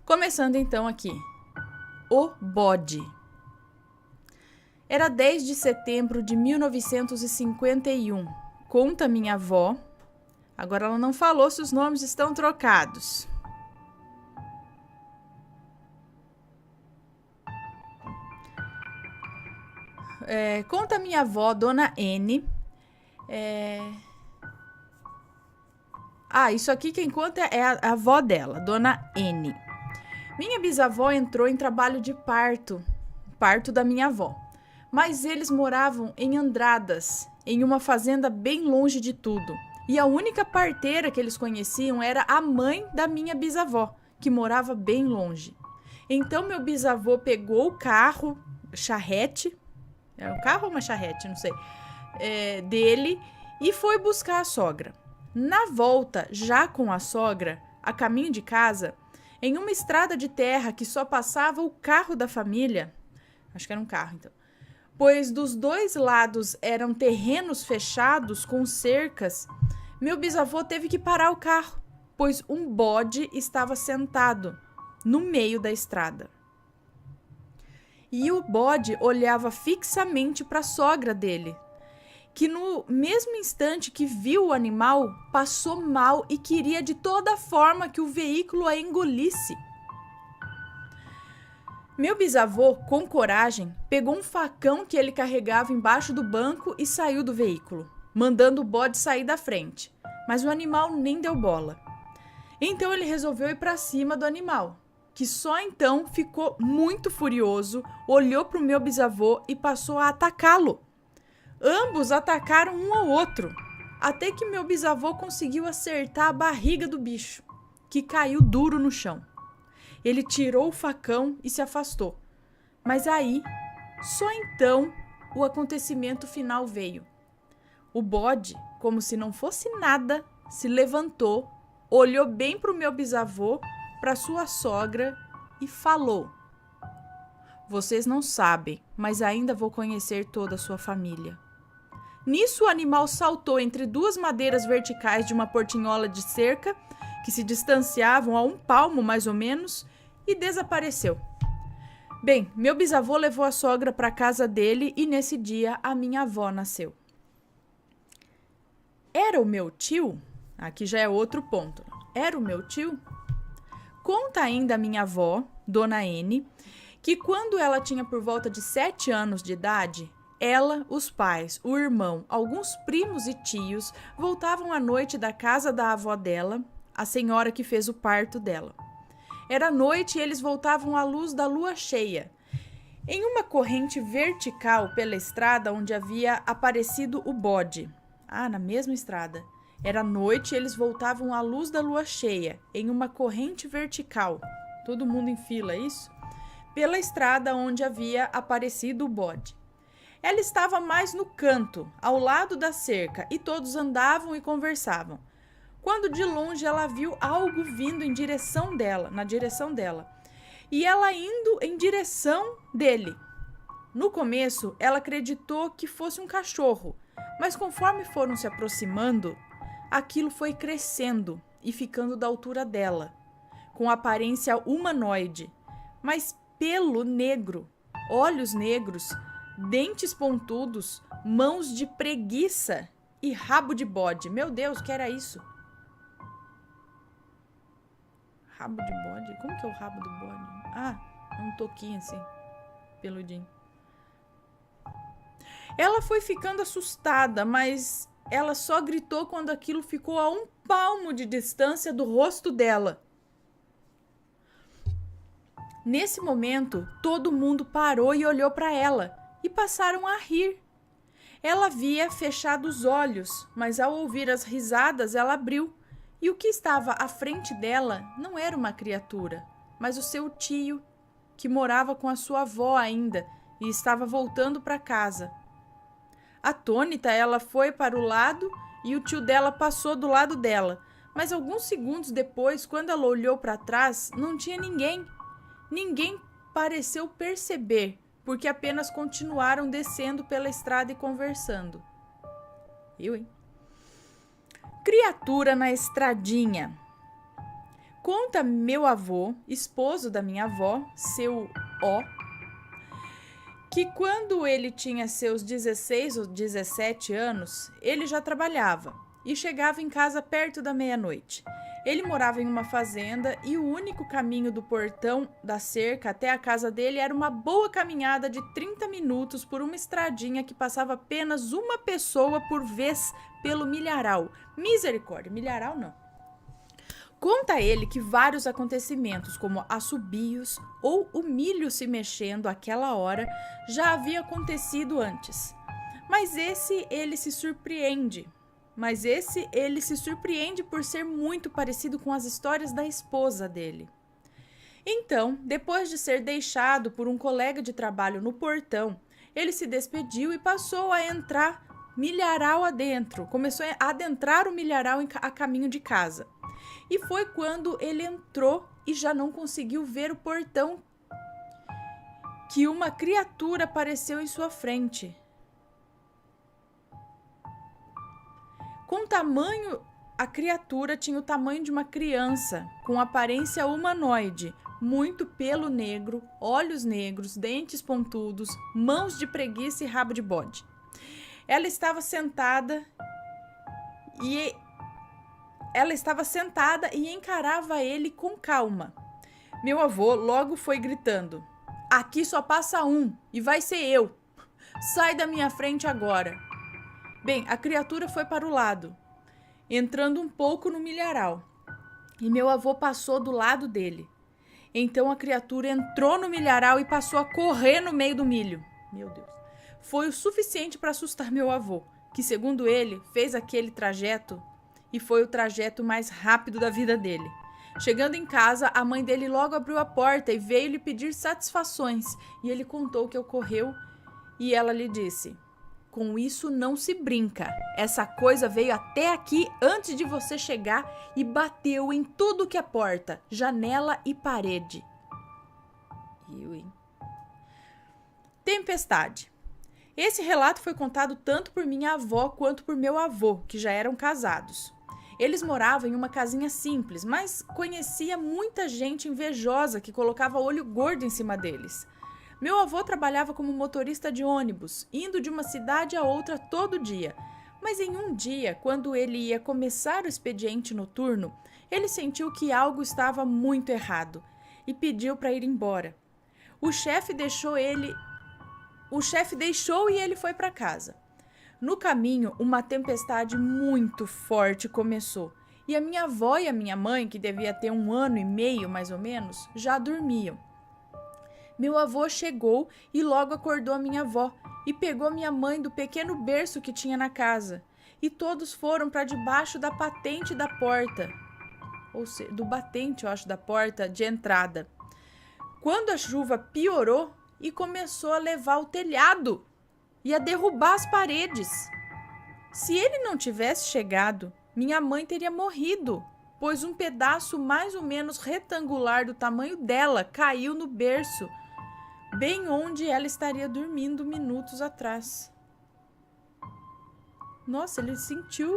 Começando então aqui. O bode. Era 10 de setembro de 1951. Conta minha avó. Agora ela não falou se os nomes estão trocados. Conta minha avó, Dona N. Isso aqui quem conta é a avó dela, Dona N. Minha bisavó entrou em trabalho de parto da minha avó. Mas eles moravam em Andradas, em uma fazenda bem longe de tudo. E a única parteira que eles conheciam era a mãe da minha bisavó, que morava bem longe. Então meu bisavô pegou o carro, charrete, era um carro ou uma charrete, não sei, dele, e foi buscar a sogra. Na volta, já com a sogra, a caminho de casa, em uma estrada de terra que só passava o carro da família, acho que era um carro então, pois dos dois lados eram terrenos fechados com cercas, meu bisavô teve que parar o carro, pois um bode estava sentado no meio da estrada. E o bode olhava fixamente para a sogra dele, que no mesmo instante que viu o animal, passou mal e queria de toda forma que o veículo a engolisse. Meu bisavô, com coragem, pegou um facão que ele carregava embaixo do banco e saiu do veículo, mandando o bode sair da frente. Mas o animal nem deu bola. Então ele resolveu ir para cima do animal, que só então ficou muito furioso, olhou para o meu bisavô e passou a atacá-lo. Ambos atacaram um ao outro, até que meu bisavô conseguiu acertar a barriga do bicho, que caiu duro no chão. Ele tirou o facão e se afastou. Mas aí, só então, o acontecimento final veio. O bode, como se não fosse nada, se levantou, olhou bem para o meu bisavô, para sua sogra e falou: "Vocês não sabem, mas ainda vou conhecer toda a sua família." Nisso, o animal saltou entre duas madeiras verticais de uma portinhola de cerca, que se distanciavam a 1 palmo mais ou menos, e desapareceu. Bem, meu bisavô levou a sogra para a casa dele e nesse dia a minha avó nasceu. Era o meu tio? Aqui já é outro ponto. Era o meu tio? Conta ainda a minha avó, Dona N, que quando ela tinha por volta de 7 anos de idade, ela, os pais, o irmão, alguns primos e tios voltavam à noite da casa da avó dela, a senhora que fez o parto dela. Era noite e eles voltavam à luz da lua cheia, em uma corrente vertical pela estrada onde havia aparecido o bode. Na mesma estrada. Era noite e eles voltavam à luz da lua cheia, em uma corrente vertical. Todo mundo em fila, isso? Pela estrada onde havia aparecido o bode. Ela estava mais no canto, ao lado da cerca, e todos andavam e conversavam. Quando de longe ela viu algo vindo na direção dela, e ela indo em direção dele. No começo, ela acreditou que fosse um cachorro, mas conforme foram se aproximando, aquilo foi crescendo e ficando da altura dela, com aparência humanoide, mas pelo negro, olhos negros, dentes pontudos, mãos de preguiça e rabo de bode. Meu Deus, que era isso? Rabo de bode? Como que é o rabo do bode? Um toquinho assim, peludinho. Ela foi ficando assustada, mas ela só gritou quando aquilo ficou a 1 palmo de distância do rosto dela. Nesse momento, todo mundo parou e olhou para ela e passaram a rir. Ela havia fechado os olhos, mas ao ouvir as risadas, ela abriu. E o que estava à frente dela não era uma criatura, mas o seu tio, que morava com a sua avó ainda e estava voltando para casa. Atônita, ela foi para o lado e o tio dela passou do lado dela. Mas alguns segundos depois, quando ela olhou para trás, não tinha ninguém. Ninguém pareceu perceber, porque apenas continuaram descendo pela estrada e conversando. Criatura na estradinha. Conta meu avô, esposo da minha avó, seu O, que quando ele tinha seus 16 ou 17 anos, ele já trabalhava e chegava em casa perto da meia-noite. Ele morava em uma fazenda e o único caminho do portão da cerca até a casa dele era uma boa caminhada de 30 minutos por uma estradinha que passava apenas uma pessoa por vez pelo milharal. Misericórdia, milharal não. Conta ele que vários acontecimentos, como assobios ou o milho se mexendo àquela hora, já havia acontecido antes. Mas esse ele se surpreende por ser muito parecido com as histórias da esposa dele. Então, depois de ser deixado por um colega de trabalho no portão, ele se despediu e passou a entrar milharal adentro. Começou a adentrar o milharal a caminho de casa. E foi quando ele entrou e já não conseguiu ver o portão que uma criatura apareceu em sua frente. Com tamanho, a criatura tinha o tamanho de uma criança, com aparência humanoide, muito pelo negro, olhos negros, dentes pontudos, mãos de preguiça e rabo de bode. Ela estava sentada e encarava ele com calma. Meu avô logo foi gritando: "Aqui só passa um, e vai ser eu. Sai da minha frente agora." Bem, a criatura foi para o lado, entrando um pouco no milharal, e meu avô passou do lado dele. Então a criatura entrou no milharal e passou a correr no meio do milho. Meu Deus. Foi o suficiente para assustar meu avô, que, segundo ele, fez aquele trajeto e foi o trajeto mais rápido da vida dele. Chegando em casa, a mãe dele logo abriu a porta e veio lhe pedir satisfações, e ele contou o que ocorreu, e ela lhe disse: "Com isso não se brinca. Essa coisa veio até aqui antes de você chegar e bateu em tudo que é porta, janela e parede." Tempestade. Esse relato foi contado tanto por minha avó quanto por meu avô, que já eram casados. Eles moravam em uma casinha simples, mas conhecia muita gente invejosa que colocava olho gordo em cima deles. Meu avô trabalhava como motorista de ônibus, indo de uma cidade a outra todo dia. Mas em um dia, quando ele ia começar o expediente noturno, ele sentiu que algo estava muito errado e pediu para ir embora. O chefe deixou e ele foi para casa. No caminho, uma tempestade muito forte começou, e a minha avó e a minha mãe, que devia ter 1 ano e meio mais ou menos, já dormiam. Meu avô chegou e logo acordou a minha avó e pegou minha mãe do pequeno berço que tinha na casa, e todos foram para debaixo da patente da porta, ou seja, do batente, eu acho, da porta de entrada. Quando a chuva piorou e começou a levar o telhado e a derrubar as paredes. Se ele não tivesse chegado, minha mãe teria morrido, pois um pedaço mais ou menos retangular do tamanho dela caiu no berço, bem onde ela estaria dormindo minutos atrás. Nossa, ele sentiu...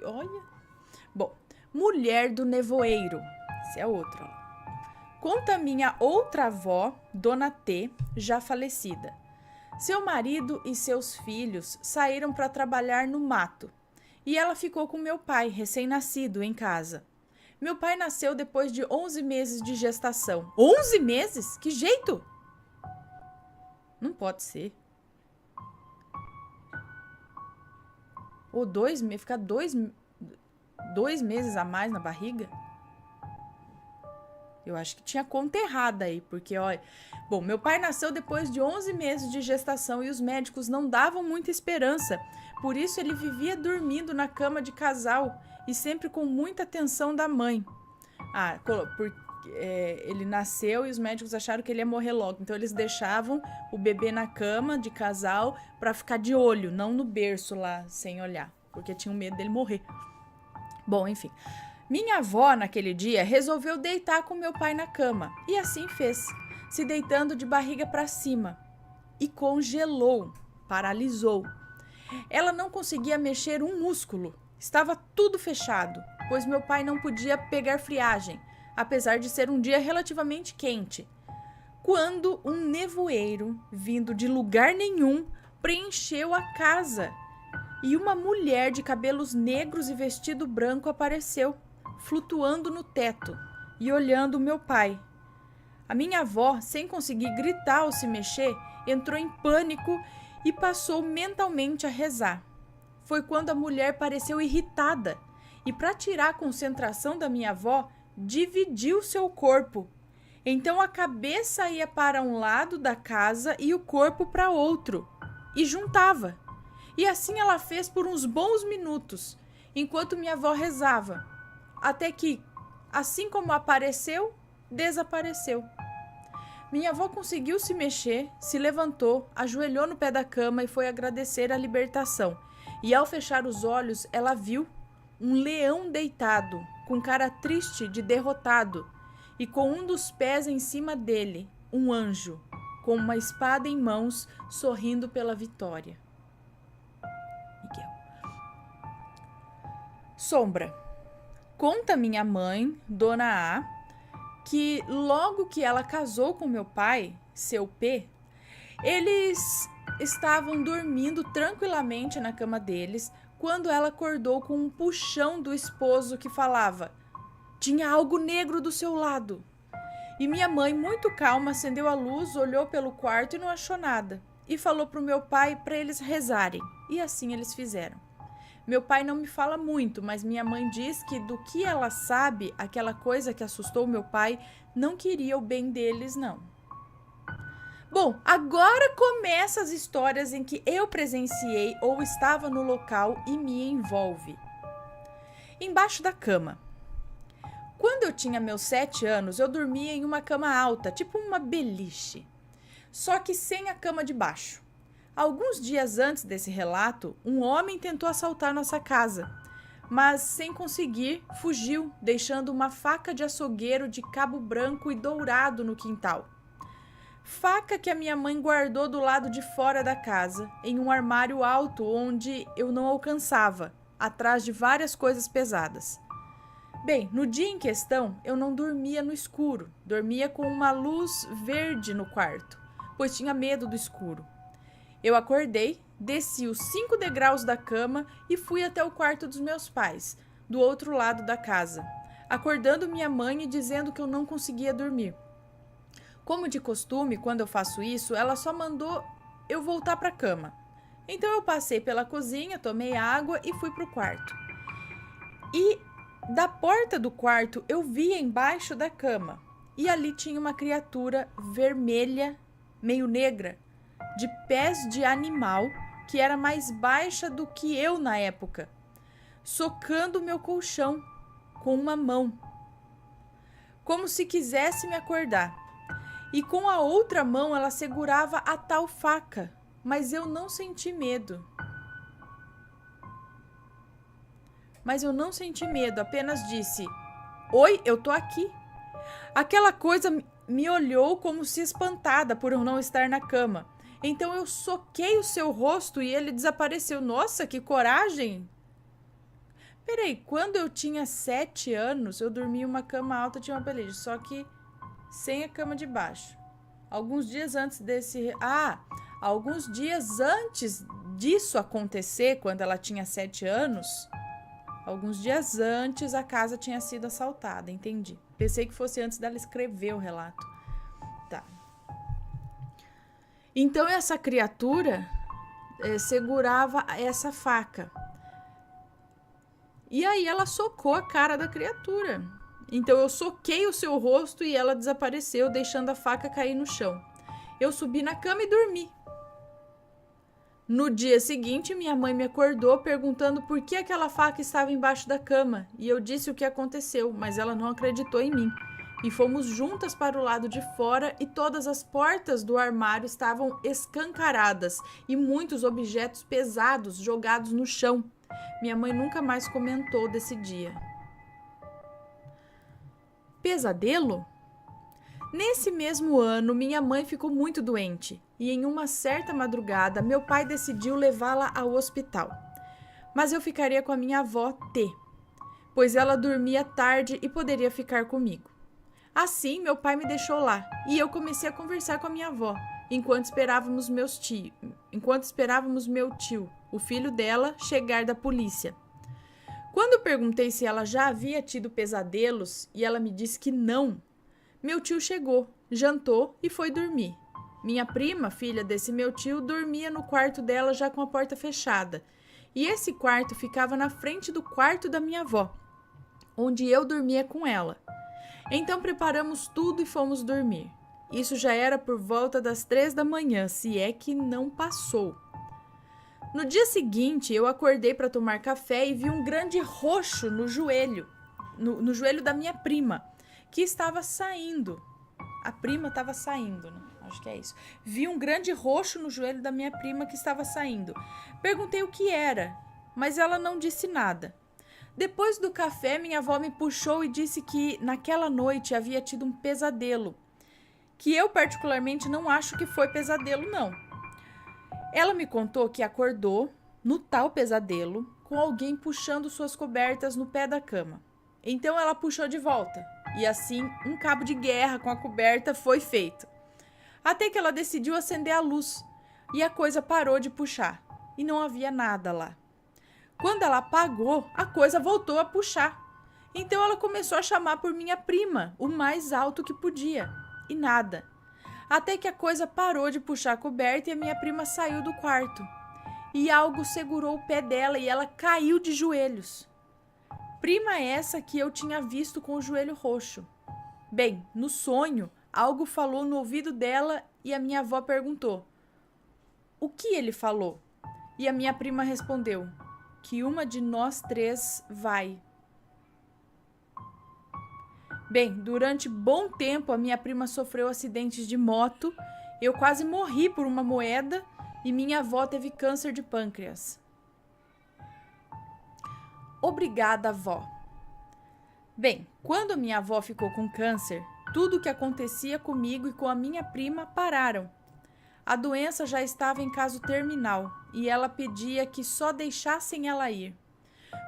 Olha... Bom, mulher do nevoeiro. Essa é outra. Conta minha outra avó, Dona T, já falecida. Seu marido e seus filhos saíram para trabalhar no mato e ela ficou com meu pai, recém-nascido, em casa. Meu pai nasceu depois de 11 meses de gestação. 11 meses? Que jeito? Não pode ser. Ou 2 meses, ficar 2 meses a mais na barriga? Eu acho que tinha conta errada aí, porque, olha... Bom, meu pai nasceu depois de 11 meses de gestação e os médicos não davam muita esperança. Por isso, ele vivia dormindo na cama de casal e sempre com muita atenção da mãe. Ele nasceu e os médicos acharam que ele ia morrer logo. Então, eles deixavam o bebê na cama de casal para ficar de olho, não no berço lá, sem olhar, porque tinham medo dele morrer. Bom, enfim... Minha avó, naquele dia, resolveu deitar com meu pai na cama, e assim fez, se deitando de barriga para cima. E congelou, paralisou. Ela não conseguia mexer um músculo, estava tudo fechado, pois meu pai não podia pegar friagem. apesar de ser um dia relativamente quente, quando um nevoeiro, vindo de lugar nenhum, preencheu a casa e uma mulher de cabelos negros e vestido branco apareceu, flutuando no teto e olhando meu pai. A minha avó, sem conseguir gritar ou se mexer, entrou em pânico e passou mentalmente a rezar. Foi quando a mulher pareceu irritada e, para tirar a concentração da minha avó, dividiu seu corpo. Então a cabeça ia para um lado da casa e o corpo para outro, e juntava. E assim ela fez por uns bons minutos, enquanto minha avó rezava, até que, assim como apareceu, desapareceu. Minha avó conseguiu se mexer, se levantou, ajoelhou no pé da cama e foi agradecer a libertação. E ao fechar os olhos, ela viu um leão deitado, com cara triste de derrotado, e com um dos pés em cima dele, um anjo, com uma espada em mãos, sorrindo pela vitória. Miguel. Sombra. Conta minha mãe, Dona A, que logo que ela casou com meu pai, seu P, eles estavam dormindo tranquilamente na cama deles quando ela acordou com um puxão do esposo que falava: "Tinha algo negro do seu lado." E minha mãe, muito calma, acendeu a luz, olhou pelo quarto e não achou nada. E falou para o meu pai para eles rezarem. E assim eles fizeram. Meu pai não me fala muito, mas minha mãe diz que do que ela sabe, aquela coisa que assustou meu pai não queria o bem deles, não. Bom, agora começam as histórias em que eu presenciei ou estava no local e me envolve. Embaixo da cama. Quando eu tinha meus 7 anos, eu dormia em uma cama alta, tipo uma beliche, só que sem a cama de baixo. Alguns dias antes desse relato, um homem tentou assaltar nossa casa, mas sem conseguir, fugiu, deixando uma faca de açougueiro de cabo branco e dourado no quintal. Faca que a minha mãe guardou do lado de fora da casa, em um armário alto onde eu não alcançava, atrás de várias coisas pesadas. Bem, no dia em questão, eu não dormia no escuro, dormia com uma luz verde no quarto, pois tinha medo do escuro. Eu acordei, desci os 5 degraus da cama e fui até o quarto dos meus pais, do outro lado da casa, acordando minha mãe e dizendo que eu não conseguia dormir. Como de costume, quando eu faço isso, ela só mandou eu voltar para a cama. Então eu passei pela cozinha, tomei água e fui para o quarto. E da porta do quarto eu via embaixo da cama, e ali tinha uma criatura vermelha, meio negra, de pés de animal, que era mais baixa do que eu na época, socando meu colchão com uma mão, como se quisesse me acordar. E com a outra mão ela segurava a tal faca, mas eu não senti medo. Apenas disse: "Oi, eu tô aqui." Aquela coisa me olhou como se espantada por eu não estar na cama. Então eu soquei o seu rosto e ele desapareceu. Nossa, que coragem! Peraí, quando eu tinha 7 anos, eu dormia em uma cama alta, tinha uma beliche, só que sem a cama de baixo. Alguns dias antes disso acontecer, quando ela tinha 7 anos, alguns dias antes a casa tinha sido assaltada, entendi. Pensei que fosse antes dela escrever o relato. Tá. Então essa criatura segurava essa faca. E aí ela socou a cara da criatura. Então eu soquei o seu rosto e ela desapareceu, deixando a faca cair no chão. Eu subi na cama e dormi. No dia seguinte, minha mãe me acordou perguntando por que aquela faca estava embaixo da cama, e eu disse o que aconteceu, mas ela não acreditou em mim. E fomos juntas para o lado de fora e todas as portas do armário estavam escancaradas e muitos objetos pesados jogados no chão. Minha mãe nunca mais comentou desse dia. Pesadelo? Nesse mesmo ano, minha mãe ficou muito doente e em uma certa madrugada, meu pai decidiu levá-la ao hospital. Mas eu ficaria com a minha avó T, pois ela dormia tarde e poderia ficar comigo. Assim, meu pai me deixou lá e eu comecei a conversar com a minha avó, enquanto esperávamos meu tio, o filho dela, chegar da polícia. Quando eu perguntei se ela já havia tido pesadelos e ela me disse que não, meu tio chegou, jantou e foi dormir. Minha prima, filha desse meu tio, dormia no quarto dela já com a porta fechada. E esse quarto ficava na frente do quarto da minha avó, onde eu dormia com ela. Então preparamos tudo e fomos dormir. Isso já era por volta das 3 da manhã, se é que não passou. No dia seguinte, eu acordei para tomar café e vi um grande roxo no joelho, no joelho da minha prima, que estava saindo. A prima estava saindo, né? Acho que é isso. Vi um grande roxo no joelho da minha prima que estava saindo. Perguntei o que era, mas ela não disse nada. Depois do café, minha avó me puxou e disse que naquela noite havia tido um pesadelo, que eu particularmente não acho que foi pesadelo, não. Ela me contou que acordou no tal pesadelo com alguém puxando suas cobertas no pé da cama. Então ela puxou de volta e assim um cabo de guerra com a coberta foi feito. Até que ela decidiu acender a luz e a coisa parou de puxar e não havia nada lá. Quando ela apagou, a coisa voltou a puxar. Então ela começou a chamar por minha prima, o mais alto que podia, e nada. Até que a coisa parou de puxar a coberta e a minha prima saiu do quarto. E algo segurou o pé dela e ela caiu de joelhos. Prima essa que eu tinha visto com o joelho roxo. Bem, no sonho, algo falou no ouvido dela e a minha avó perguntou: "O que ele falou?" E a minha prima respondeu: "Que uma de nós três vai." Bem, durante bom tempo a minha prima sofreu acidentes de moto, eu quase morri por uma moeda e minha avó teve câncer de pâncreas. Obrigada, vó. Bem, quando a minha avó ficou com câncer, tudo o que acontecia comigo e com a minha prima pararam. A doença já estava em caso terminal e ela pedia que só deixassem ela ir.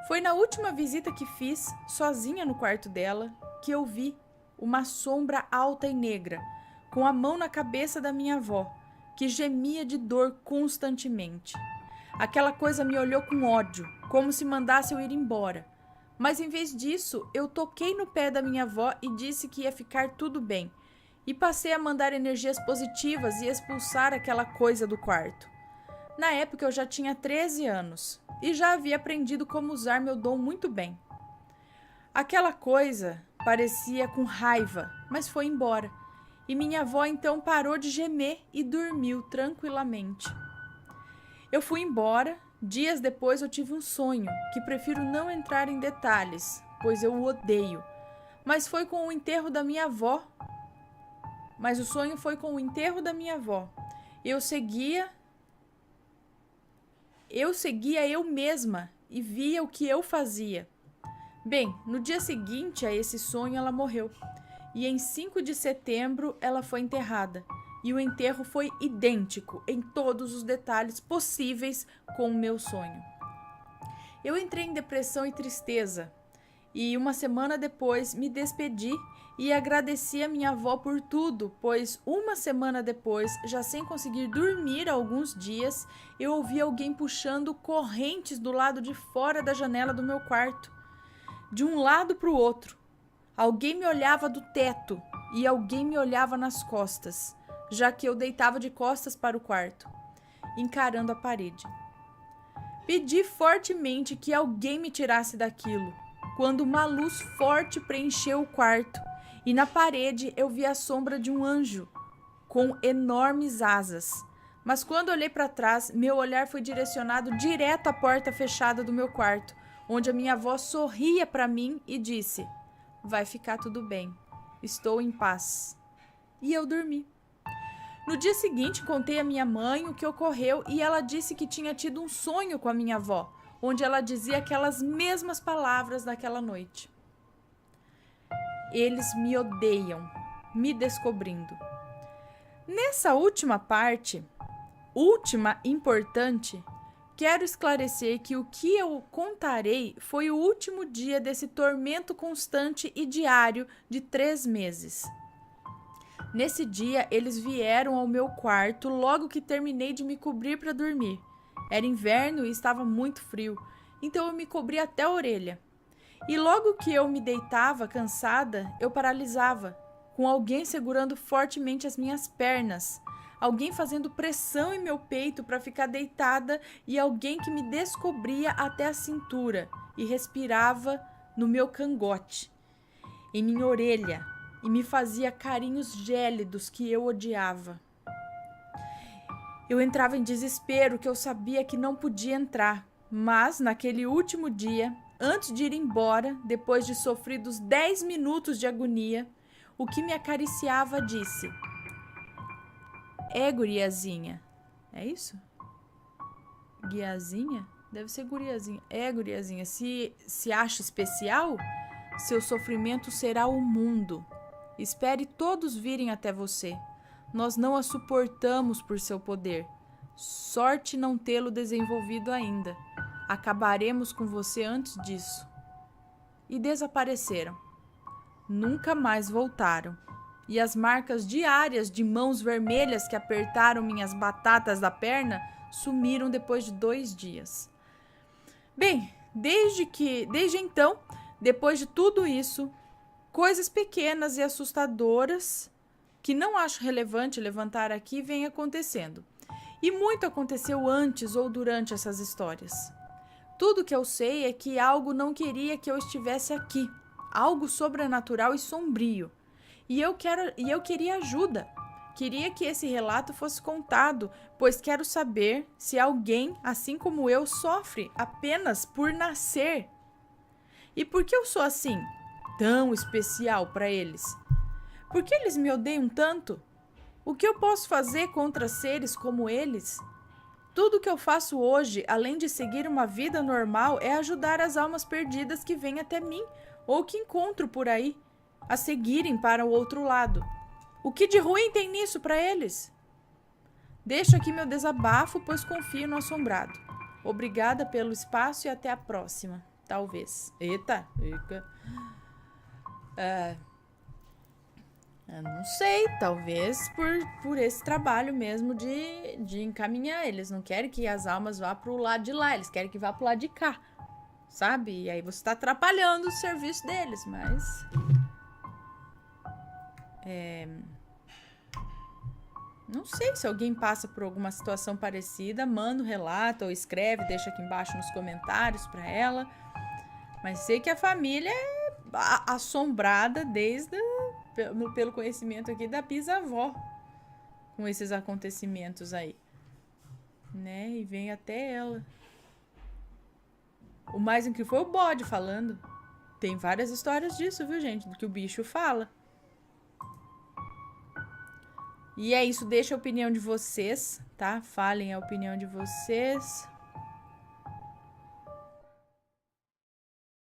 Foi na última visita que fiz, sozinha no quarto dela, que eu vi uma sombra alta e negra, com a mão na cabeça da minha avó, que gemia de dor constantemente. Aquela coisa me olhou com ódio, como se mandasse eu ir embora. Mas em vez disso, eu toquei no pé da minha avó e disse que ia ficar tudo bem. E passei a mandar energias positivas e expulsar aquela coisa do quarto. Na época eu já tinha 13 anos e já havia aprendido como usar meu dom muito bem. Aquela coisa parecia com raiva, mas foi embora. E minha avó então parou de gemer e dormiu tranquilamente. Eu fui embora. Dias depois eu tive um sonho, que prefiro não entrar em detalhes, pois eu o odeio. Mas o sonho foi com o enterro da minha avó. Eu seguia eu mesma e via o que eu fazia. Bem, no dia seguinte a esse sonho ela morreu. E em 5 de setembro ela foi enterrada. E o enterro foi idêntico em todos os detalhes possíveis com o meu sonho. Eu entrei em depressão e tristeza. E uma semana depois me despedi e agradeci a minha avó por tudo, pois uma semana depois, já sem conseguir dormir alguns dias, eu ouvi alguém puxando correntes do lado de fora da janela do meu quarto. De um lado para o outro. Alguém me olhava do teto e alguém me olhava nas costas, já que eu deitava de costas para o quarto, encarando a parede. Pedi fortemente que alguém me tirasse daquilo, quando uma luz forte preencheu o quarto e na parede eu vi a sombra de um anjo com enormes asas. Mas quando olhei para trás, meu olhar foi direcionado direto à porta fechada do meu quarto, onde a minha avó sorria para mim e disse: "Vai ficar tudo bem, estou em paz." E eu dormi. No dia seguinte, contei à minha mãe o que ocorreu e ela disse que tinha tido um sonho com a minha avó, onde ela dizia aquelas mesmas palavras daquela noite. Eles me odeiam, me descobrindo. Nessa última parte, última importante, quero esclarecer que o que eu contarei foi o último dia desse tormento constante e diário de 3 meses. Nesse dia, eles vieram ao meu quarto logo que terminei de me cobrir para dormir. Era inverno e estava muito frio, então eu me cobri até a orelha. E logo que eu me deitava, cansada, eu paralisava, com alguém segurando fortemente as minhas pernas, alguém fazendo pressão em meu peito para ficar deitada e alguém que me descobria até a cintura e respirava no meu cangote, em minha orelha, e me fazia carinhos gélidos que eu odiava. Eu entrava em desespero, que eu sabia que não podia entrar, mas naquele último dia, antes de ir embora, depois de sofridos 10 minutos de agonia, o que me acariciava disse: guriazinha. É isso? Guiazinha? Deve ser guriazinha. Guriazinha, se acha especial, seu sofrimento será o mundo. Espere todos virem até você. Nós não a suportamos por seu poder. Sorte não tê-lo desenvolvido ainda. Acabaremos com você antes disso. E desapareceram. Nunca mais voltaram. E as marcas diárias de mãos vermelhas que apertaram minhas batatas da perna sumiram depois de 2 dias. Bem, desde então, depois de tudo isso, coisas pequenas e assustadoras que não acho relevante levantar aqui vêm acontecendo. E muito aconteceu antes ou durante essas histórias. Tudo que eu sei é que algo não queria que eu estivesse aqui. Algo sobrenatural e sombrio. E eu queria ajuda. Queria que esse relato fosse contado, pois quero saber se alguém, assim como eu, sofre apenas por nascer. E por que eu sou assim, tão especial para eles? Por que eles me odeiam tanto? O que eu posso fazer contra seres como eles? Tudo que eu faço hoje, além de seguir uma vida normal, é ajudar as almas perdidas que vêm até mim ou que encontro por aí, a seguirem para o outro lado. O que de ruim tem nisso para eles? Deixo aqui meu desabafo, pois confio no assombrado. Obrigada pelo espaço e até a próxima. Talvez. Eita. Eu não sei, talvez por esse trabalho mesmo de encaminhar. Eles não querem que as almas vá pro lado de lá, eles querem que vá pro lado de cá, sabe? E aí você tá atrapalhando o serviço deles, mas... Não sei, se alguém passa por alguma situação parecida, manda um relato ou escreve, deixa aqui embaixo nos comentários pra ela. Mas sei que a família é assombrada pelo conhecimento aqui da bisavó com esses acontecimentos aí, né? E vem até ela. O mais incrível foi o bode falando. Tem várias histórias disso, viu, gente? Do que o bicho fala. E é isso, deixa a opinião de vocês, tá? Falem a opinião de vocês.